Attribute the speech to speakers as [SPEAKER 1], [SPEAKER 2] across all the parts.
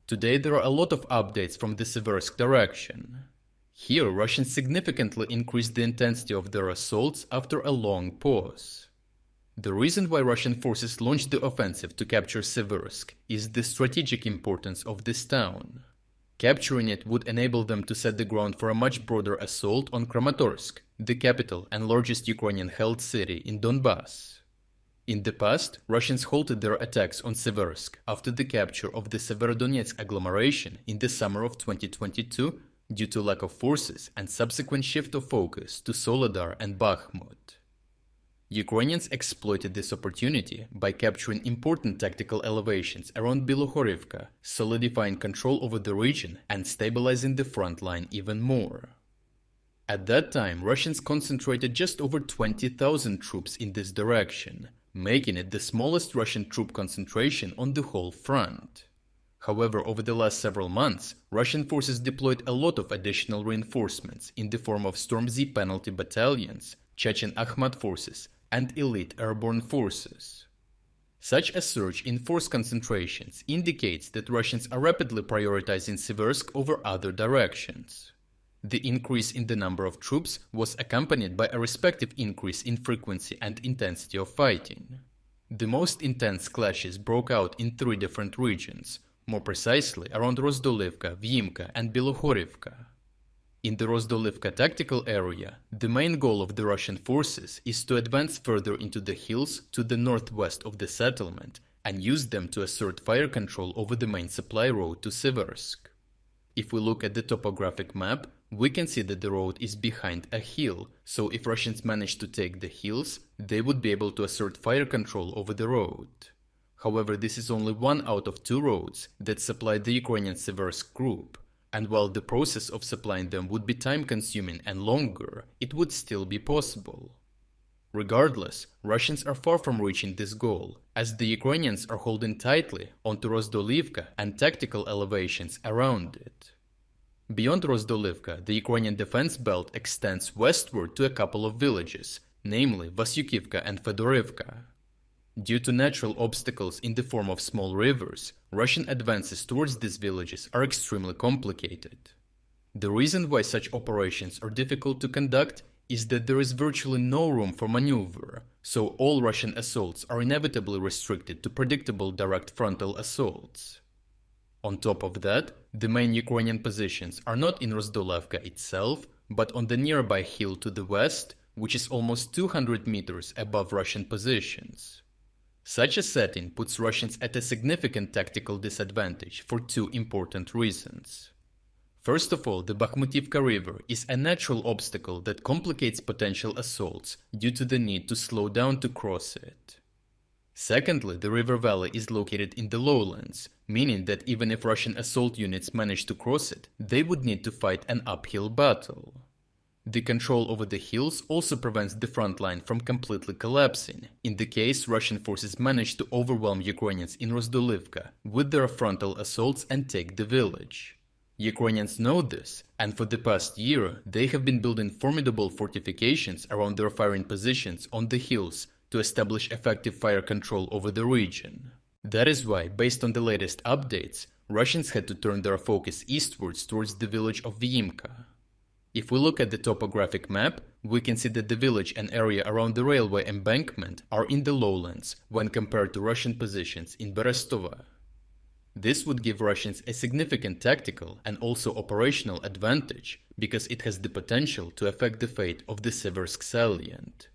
[SPEAKER 1] Today there are a lot of updates from the Siversk direction. Here, Russians significantly increased the intensity of their assaults after a long pause. The reason why Russian forces launched the offensive to capture Siversk is the strategic importance of this town. Capturing it would enable them to set the ground for a much broader assault on Kramatorsk, the capital and largest Ukrainian-held city in Donbas. In the past, Russians halted their attacks on Seversk after the capture of the Severodonetsk agglomeration in the summer of 2022 due to lack of forces and subsequent shift of focus to Soledar and Bakhmut. Ukrainians exploited this opportunity by capturing important tactical elevations around Bilohorivka, solidifying control over the region and stabilizing the front line even more. At that time, Russians concentrated just over 20,000 troops in this direction, making it the smallest Russian troop concentration on the whole front. However, over the last several months, Russian forces deployed a lot of additional reinforcements in the form of Storm Z penalty battalions, Chechen Akhmat forces, and elite airborne forces. Such a surge in force concentrations indicates that Russians are rapidly prioritizing Siversk over other directions. The increase in the number of troops was accompanied by a respective increase in frequency and intensity of fighting. The most intense clashes broke out in 3 different regions, more precisely around Rozdolivka, Vyimka, and Bilohorivka. In the Rozdolivka tactical area, the main goal of the Russian forces is to advance further into the hills to the northwest of the settlement and use them to assert fire control over the main supply road to Siversk. If we look at the topographic map, we can see that the road is behind a hill, so if Russians manage to take the hills, they would be able to assert fire control over the road. However, this is only one out of 2 roads that supply the Ukrainian Siversk group, and while the process of supplying them would be time-consuming and longer, it would still be possible. Regardless, Russians are far from reaching this goal, as the Ukrainians are holding tightly onto Rozdolivka and tactical elevations around it. Beyond Rozdolivka, the Ukrainian defense belt extends westward to a couple of villages, namely Vasyukivka and Fedorivka. Due to natural obstacles in the form of small rivers, Russian advances towards these villages are extremely complicated. The reason why such operations are difficult to conduct is that there is virtually no room for maneuver, so all Russian assaults are inevitably restricted to predictable direct frontal assaults. On top of that, the main Ukrainian positions are not in Rozdolivka itself, but on the nearby hill to the west, which is almost 200 meters above Russian positions. Such a setting puts Russians at a significant tactical disadvantage for 2 important reasons. First of all, the Bakhmutivka River is a natural obstacle that complicates potential assaults due to the need to slow down to cross it. Secondly, the river valley is located in the lowlands, meaning that even if Russian assault units manage to cross it, they would need to fight an uphill battle. The control over the hills also prevents the front line from completely collapsing, in the case Russian forces manage to overwhelm Ukrainians in Rozdolivka with their frontal assaults and take the village. Ukrainians know this, and for the past year they have been building formidable fortifications around their firing positions on the hills to establish effective fire control over the region. That is why, based on the latest updates, Russians had to turn their focus eastwards towards the village of Vyimka. If we look at the topographic map, we can see that the village and area around the railway embankment are in the lowlands when compared to Russian positions in Berestova. This would give Russians a significant tactical and also operational advantage because it has the potential to affect the fate of the Siversk salient.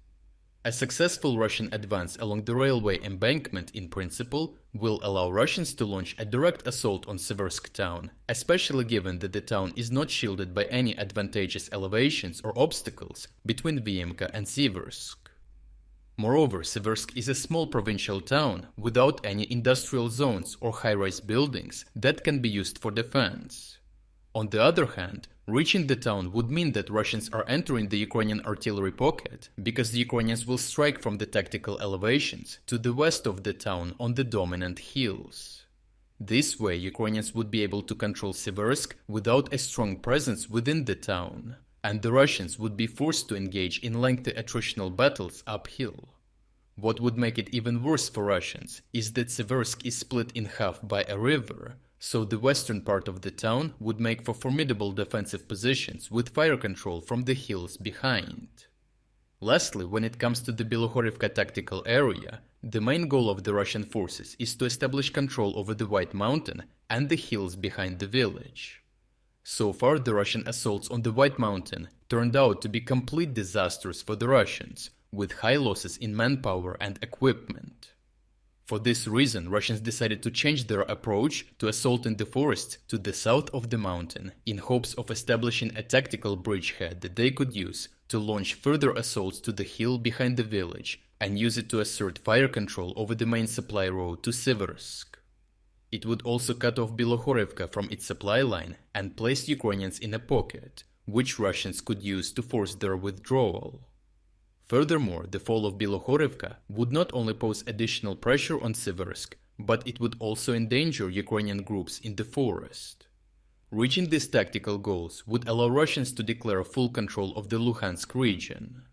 [SPEAKER 1] A successful Russian advance along the railway embankment in principle will allow Russians to launch a direct assault on Siversk town, especially given that the town is not shielded by any advantageous elevations or obstacles between Vyimka and Siversk. Moreover, Siversk is a small provincial town without any industrial zones or high-rise buildings that can be used for defense. On the other hand, reaching the town would mean that Russians are entering the Ukrainian artillery pocket because the Ukrainians will strike from the tactical elevations to the west of the town on the dominant hills. This way, Ukrainians would be able to control Siversk without a strong presence within the town, and the Russians would be forced to engage in lengthy attritional battles uphill. What would make it even worse for Russians is that Siversk is split in half by a river, So the western part of the town would make for formidable defensive positions with fire control from the hills behind. Lastly, when it comes to the Bilohorivka tactical area, the main goal of the Russian forces is to establish control over the White Mountain and the hills behind the village. So far, the Russian assaults on the White Mountain turned out to be complete disasters for the Russians, with high losses in manpower and equipment. For this reason, Russians decided to change their approach to assault in the forest to the south of the mountain, in hopes of establishing a tactical bridgehead that they could use to launch further assaults to the hill behind the village and use it to assert fire control over the main supply road to Siversk. It would also cut off Bilohorivka from its supply line and place Ukrainians in a pocket, which Russians could use to force their withdrawal. Furthermore, the fall of Bilohorivka would not only pose additional pressure on Siversk, but it would also endanger Ukrainian groups in the forest. Reaching these tactical goals would allow Russians to declare full control of the Luhansk region.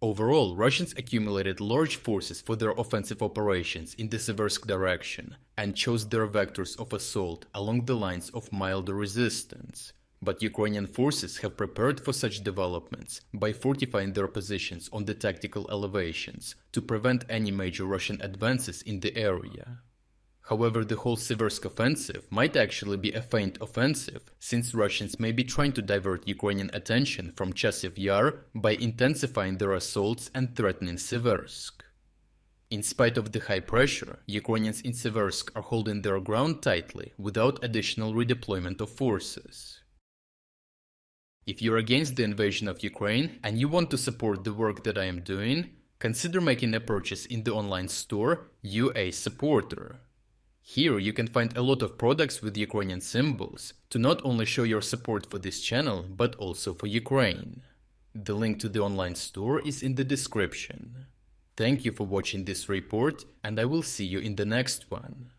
[SPEAKER 1] Overall, Russians accumulated large forces for their offensive operations in the Seversk direction and chose their vectors of assault along the lines of milder resistance. But Ukrainian forces have prepared for such developments by fortifying their positions on the tactical elevations to prevent any major Russian advances in the area. However, the whole Siversk offensive might actually be a feint offensive, since Russians may be trying to divert Ukrainian attention from Chasiv Yar by intensifying their assaults and threatening Siversk. In spite of the high pressure, Ukrainians in Siversk are holding their ground tightly without additional redeployment of forces. If you're against the invasion of Ukraine and you want to support the work that I am doing, consider making a purchase in the online store UA Supporter. Here you can find a lot of products with Ukrainian symbols to not only show your support for this channel, but also for Ukraine. The link to the online store is in the description. Thank you for watching this report, and I will see you in the next one.